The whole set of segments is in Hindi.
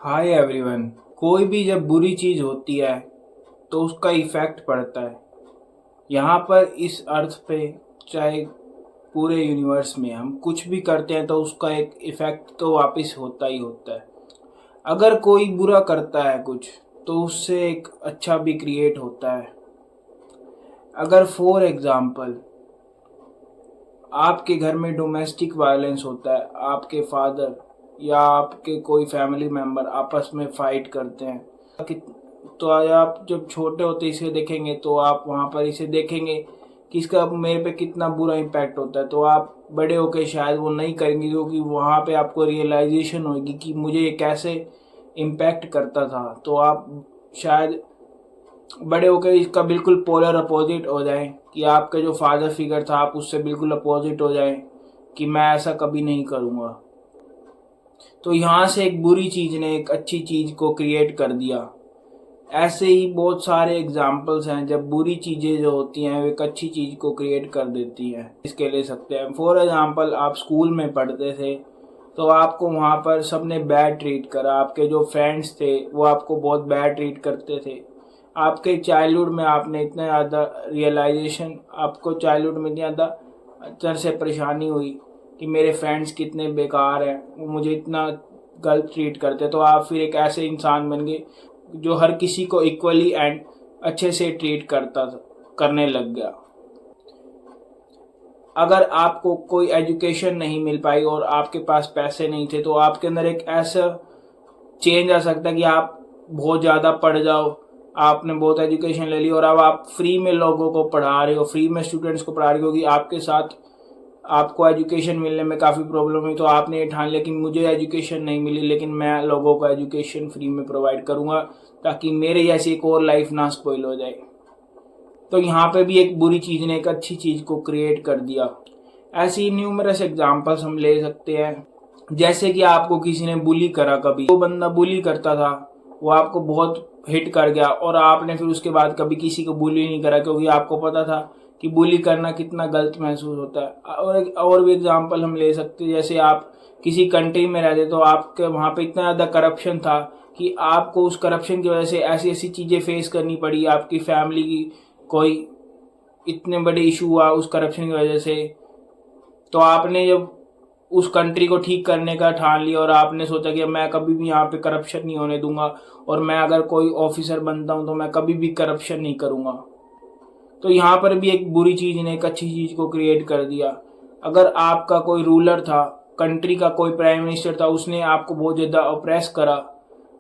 Hi everyone. कोई भी जब बुरी चीज़ होती है तो उसका इफ़ेक्ट पड़ता है। यहाँ पर इस अर्थ पे, चाहे पूरे यूनिवर्स में हम कुछ भी करते हैं तो उसका एक इफ़ेक्ट तो वापस होता ही होता है। अगर कोई बुरा करता है कुछ तो उससे एक अच्छा भी क्रिएट होता है। अगर फॉर एग्ज़ाम्पल आपके घर में डोमेस्टिक वायलेंस होता है, आपके फादर या आपके कोई फैमिली मेम्बर आपस में फाइट करते हैं, तो आप जब छोटे होते इसे देखेंगे तो आप वहाँ पर इसे देखेंगे कि इसका मेरे पे कितना बुरा इम्पैक्ट होता है। तो आप बड़े होकर शायद वो नहीं करेंगे, क्योंकि वहाँ पे आपको रियलाइजेशन होगी कि मुझे ये कैसे इम्पैक्ट करता था। तो आप शायद बड़े होकर इसका बिल्कुल पोलर अपोजिट हो जाए कि आपका जो फादर फिगर था आप उससे बिल्कुल अपोजिट हो जाए कि मैं ऐसा कभी नहीं करूँगा। तो यहाँ से एक बुरी चीज़ ने एक अच्छी चीज़ को क्रिएट कर दिया। ऐसे ही बहुत सारे एग्जाम्पल्स हैं जब बुरी चीज़ें जो होती हैं वो एक अच्छी चीज़ को क्रिएट कर देती हैं। इसके ले सकते हैं फॉर एग्जाम्पल, आप स्कूल में पढ़ते थे तो आपको वहाँ पर सबने बैड ट्रीट करा, आपके जो फ्रेंड्स थे वो आपको बहुत बैड ट्रीट करते थे। आपके चाइल्डहुड में आपने इतना ज़्यादा रियलाइजेशन, आपको चाइल्डहुड में इतनी ज़्यादा अंदर से परेशानी हुई कि मेरे फ्रेंड्स कितने बेकार हैं, वो मुझे इतना गलत ट्रीट करते। तो आप फिर एक ऐसे इंसान बन गए जो हर किसी को इक्वली एंड अच्छे से ट्रीट करने लग गया। अगर आपको कोई एजुकेशन नहीं मिल पाई और आपके पास पैसे नहीं थे तो आपके अंदर एक ऐसा चेंज आ सकता है कि आप बहुत ज़्यादा पढ़ जाओ, आपने बहुत एजुकेशन ले ली और अब आप फ्री में लोगों को पढ़ा रहे हो, फ्री में स्टूडेंट्स को पढ़ा रहे हो, क्योंकि आपके साथ आपको एजुकेशन मिलने में काफ़ी प्रॉब्लम हुई। तो आपने ये ठान लिया कि मुझे एजुकेशन नहीं मिली लेकिन मैं लोगों को एजुकेशन फ्री में प्रोवाइड करूँगा ताकि मेरे जैसी एक और लाइफ ना स्पॉइल हो जाए। तो यहाँ पे भी एक बुरी चीज़ ने एक अच्छी चीज़ को क्रिएट कर दिया। ऐसी न्यूमरस एग्जांपल्स हम ले सकते हैं। जैसे कि आपको किसी ने बुली करा, कभी वो बंदा बुली करता था वो आपको बहुत हिट कर गया और आपने फिर उसके बाद कभी किसी को बुली नहीं करा, क्योंकि आपको पता था कि बुली करना कितना गलत महसूस होता है। और भी एग्जांपल हम ले सकते हैं, जैसे आप किसी कंट्री में रहते तो आपके वहाँ पे इतना ज़्यादा करप्शन था कि आपको उस करप्शन की वजह से ऐसी ऐसी चीज़ें फेस करनी पड़ी, आपकी फैमिली की कोई इतने बड़े इशू हुआ उस करप्शन की वजह से। तो आपने जब उस कंट्री को ठीक करने का ठान लिया और आपने सोचा कि मैं कभी भी यहाँ पे करप्शन नहीं होने दूंगा और मैं अगर कोई ऑफिसर बनता हूँ तो मैं कभी भी करप्शन नहीं करूँगा। तो यहाँ पर भी एक बुरी चीज़ ने एक अच्छी चीज़ को क्रिएट कर दिया। अगर आपका कोई रूलर था, कंट्री का कोई प्राइम मिनिस्टर था, उसने आपको बहुत ज़्यादा ऑप्रेस करा,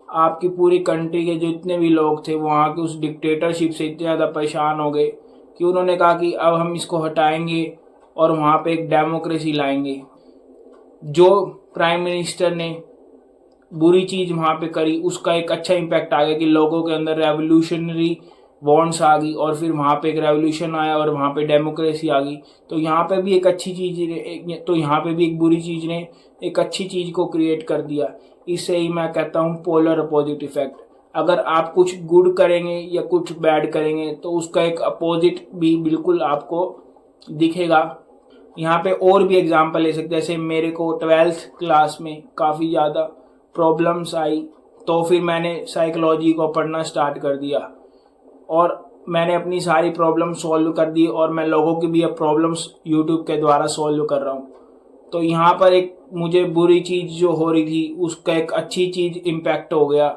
आपकी पूरी कंट्री के जितने भी लोग थे वहाँ के उस डिक्टेटरशिप से इतने ज़्यादा परेशान हो गए कि उन्होंने कहा कि अब हम इसको हटाएंगे और वहाँ पे एक डेमोक्रेसी लाएंगे। जो प्राइम मिनिस्टर ने बुरी चीज़ वहाँ पे करी उसका एक अच्छा इम्पैक्ट आ गया कि लोगों के अंदर रेवोल्यूशनरी बॉन्ड्स आ गई और फिर वहाँ पे एक रेवोल्यूशन आया और वहाँ पे डेमोक्रेसी आ गई। तो यहाँ पे भी एक अच्छी चीज़, तो यहाँ पे भी एक बुरी चीज़ ने एक अच्छी चीज़ को क्रिएट कर दिया। इससे ही मैं कहता हूँ पोलर अपोजिट इफेक्ट। अगर आप कुछ गुड करेंगे या कुछ बैड करेंगे तो उसका एक अपोजिट भी बिल्कुल आपको दिखेगा। यहाँ पे और भी एग्जांपल ले सकते हैं, जैसे मेरे को 12th क्लास में काफ़ी ज़्यादा प्रॉब्लम्स आई तो फिर मैंने साइकोलॉजी को पढ़ना स्टार्ट कर दिया और मैंने अपनी सारी प्रॉब्लम सॉल्व कर दी और मैं लोगों की भी अब प्रॉब्लम्स यूट्यूब के द्वारा सॉल्व कर रहा हूँ। तो यहाँ पर एक मुझे बुरी चीज़ जो हो रही थी उसका एक अच्छी चीज़ इम्पैक्ट हो गया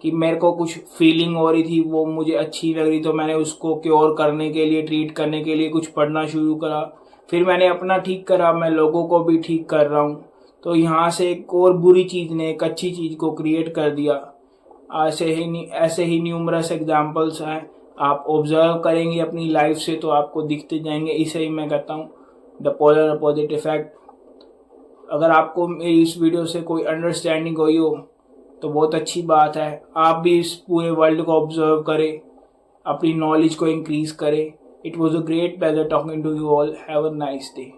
कि मेरे को कुछ फीलिंग हो रही थी वो मुझे अच्छी लग रही, तो मैंने उसको क्योर करने के लिए, ट्रीट करने के लिए कुछ पढ़ना शुरू करा। फिर मैंने अपना ठीक करा, मैं लोगों को भी ठीक कर रहा हूँ। तो यहाँ से एक और बुरी चीज़ ने एक अच्छी चीज़ को क्रिएट कर दिया। ऐसे ही न्यूमरस एग्जाम्पल्स हैं, आप ऑब्जर्व करेंगे अपनी लाइफ से तो आपको दिखते जाएंगे। इसे ही मैं कहता हूँ द पोलर अपोजिट इफेक्ट। अगर आपको मेरी इस वीडियो से कोई अंडरस्टैंडिंग हुई हो तो बहुत अच्छी बात है। आप भी इस पूरे वर्ल्ड को ऑब्जर्व करें, अपनी नॉलेज को इंक्रीज करें। It was a great pleasure talking to you all. Have a nice day.